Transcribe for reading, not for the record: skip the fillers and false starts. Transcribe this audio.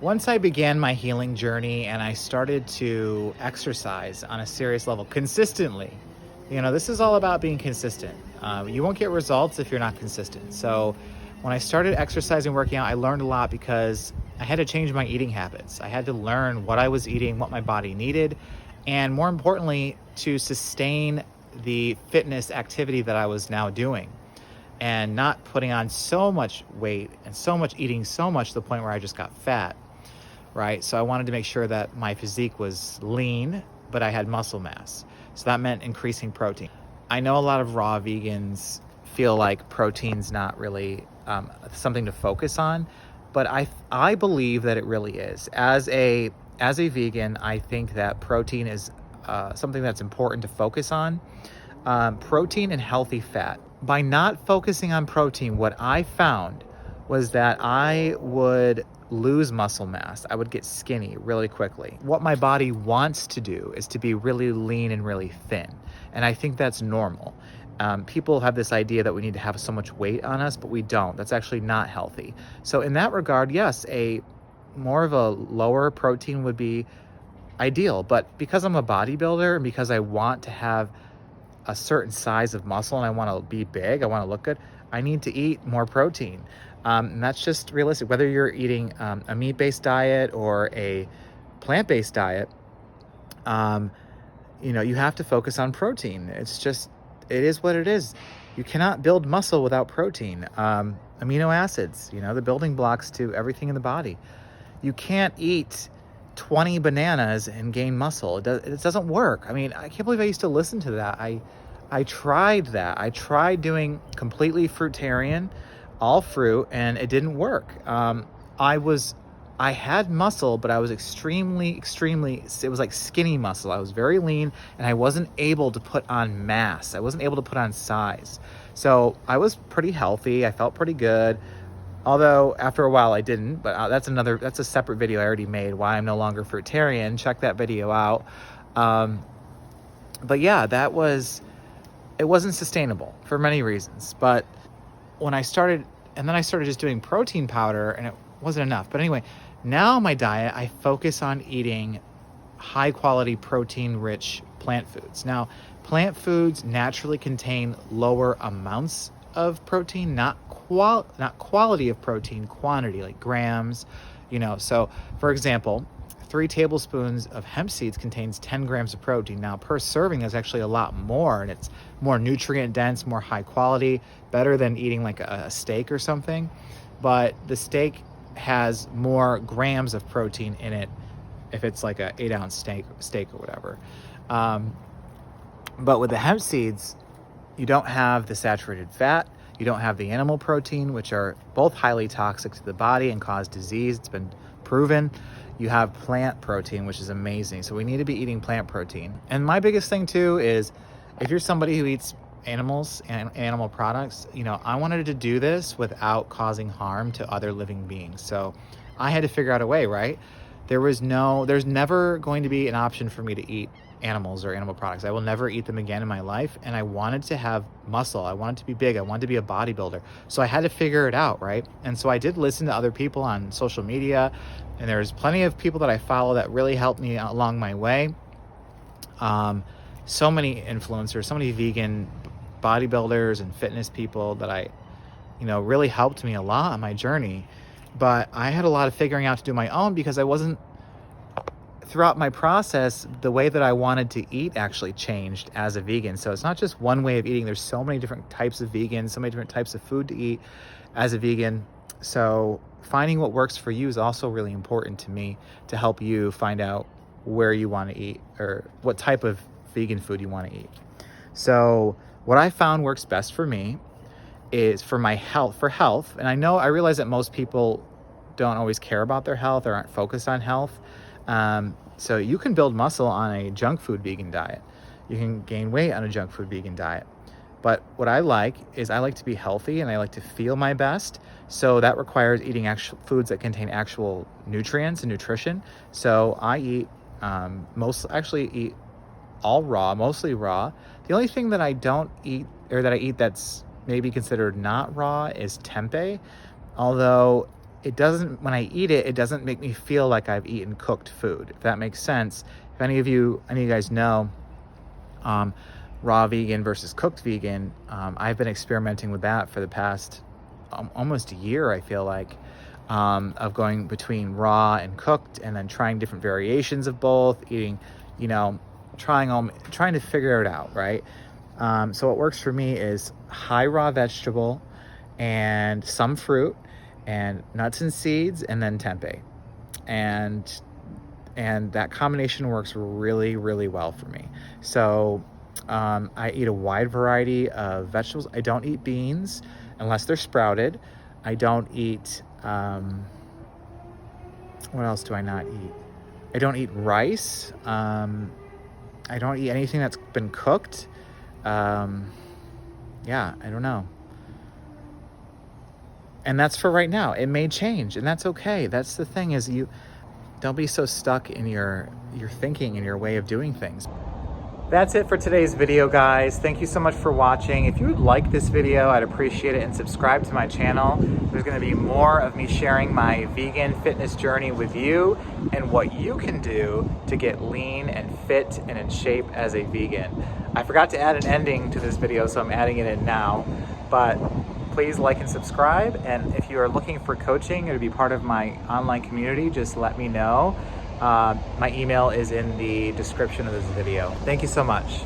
Once I began my healing journey and I started to exercise on a serious level consistently, this is all about being consistent. You won't get results if you're not consistent. So when I started exercising, working out, I learned a lot because I had to change my eating habits. I had to learn what I was eating, what my body needed, and more importantly, to sustain the fitness activity that I was now doing and not putting on so much weight and so much eating so much to the point where I just got fat. Right? So I wanted to make sure that my physique was lean, but I had muscle mass. So that meant increasing protein. I know a lot of raw vegans feel like protein's not really something to focus on, but I believe that it really is. As a vegan, I think that protein is something that's important to focus on. Protein and healthy fat. By not focusing on protein, what I found was that I would lose muscle mass. I would get skinny really quickly. What my body wants to do is to be really lean and really thin. And I think that's normal. People have this idea that we need to have so much weight on us, but we don't. That's actually not healthy. So in that regard, yes, a more of a lower protein would be ideal. But because I'm a bodybuilder and because I want to have a certain size of muscle and I want to be big, I want to look good, I need to eat more protein. And that's just realistic. Whether you're eating a meat-based diet or a plant-based diet, you have to focus on protein. It is what it is. You cannot build muscle without protein. Amino acids, the building blocks to everything in the body. You can't eat 20 bananas and gain muscle. It doesn't work. I mean, I can't believe I used to listen to that. I tried that. I tried doing completely fruitarian, all fruit, and it didn't work. I had muscle, but I was extremely, it was like skinny muscle. I was very lean and I wasn't able to put on mass. I wasn't able to put on size. So I was pretty healthy. I felt pretty good. Although after a while I didn't, but that's a separate video I already made, why I'm no longer fruitarian. Check that video out. But yeah, it wasn't sustainable for many reasons. But when I started just doing protein powder and it wasn't enough. But anyway, now my diet, I focus on eating high quality protein rich plant foods. Now, plant foods naturally contain lower amounts of protein, not quality of protein, quantity, like grams, So for example, 3 tablespoons of hemp seeds contains 10 grams of protein. Now per serving is actually a lot more, and it's more nutrient dense, more high quality, better than eating like a steak or something. But the steak has more grams of protein in it if it's like a 8-ounce steak or whatever. But with the hemp seeds, you don't have the saturated fat. You don't have the animal protein, which are both highly toxic to the body and cause disease. It's been proven. You have plant protein, which is amazing. So we need to be eating plant protein. And my biggest thing too is if you're somebody who eats animals and animal products, I wanted to do this without causing harm to other living beings. So I had to figure out a way, right? There's never going to be an option for me to eat animals or animal products. I will never eat them again in my life. And I wanted to have muscle. I wanted to be big. I wanted to be a bodybuilder. So I had to figure it out, right? And so I did listen to other people on social media, and there's plenty of people that I follow that really helped me along my way. So many influencers, so many vegan bodybuilders and fitness people that really helped me a lot on my journey. But I had a lot of figuring out to do my own because throughout my process, the way that I wanted to eat actually changed as a vegan. So it's not just one way of eating. There's so many different types of vegans, so many different types of food to eat as a vegan. So finding what works for you is also really important to me to help you find out where you want to eat or what type of vegan food you want to eat. So what I found works best for me is for health. And I realize that most people don't always care about their health or aren't focused on health. So you can build muscle on a junk food vegan diet. You can gain weight on a junk food vegan diet. But what I like to be healthy and I like to feel my best. So that requires eating actual foods that contain actual nutrients and nutrition. So I eat eat all raw, mostly raw. The only thing that I don't eat or that I eat that's maybe considered not raw is tempeh. Although it doesn't, when I eat it, it doesn't make me feel like I've eaten cooked food, if that makes sense. If any of you guys know raw vegan versus cooked vegan, I've been experimenting with that for the past almost a year, I feel like, of going between raw and cooked, and then trying different variations of both, eating, you know, trying to figure it out, right? So what works for me is high raw vegetable and some fruit and nuts and seeds, and then tempeh. And that combination works really, really well for me. So I eat a wide variety of vegetables. I don't eat beans unless they're sprouted. I don't eat, what else do I not eat? I don't eat rice. I don't eat anything that's been cooked. Yeah, I don't know. And that's for right now. It may change, and that's okay. That's the thing, is you don't be so stuck in your thinking and your way of doing things. That's it for today's video, guys. Thank you so much for watching. If you would like this video, I'd appreciate it, and subscribe to my channel. There's gonna be more of me sharing my vegan fitness journey with you and what you can do to get lean and fit and in shape as a vegan. I forgot to add an ending to this video, so I'm adding it in now. But please like and subscribe. And if you are looking for coaching or to be part of my online community, just let me know. My email is in the description of this video. Thank you so much.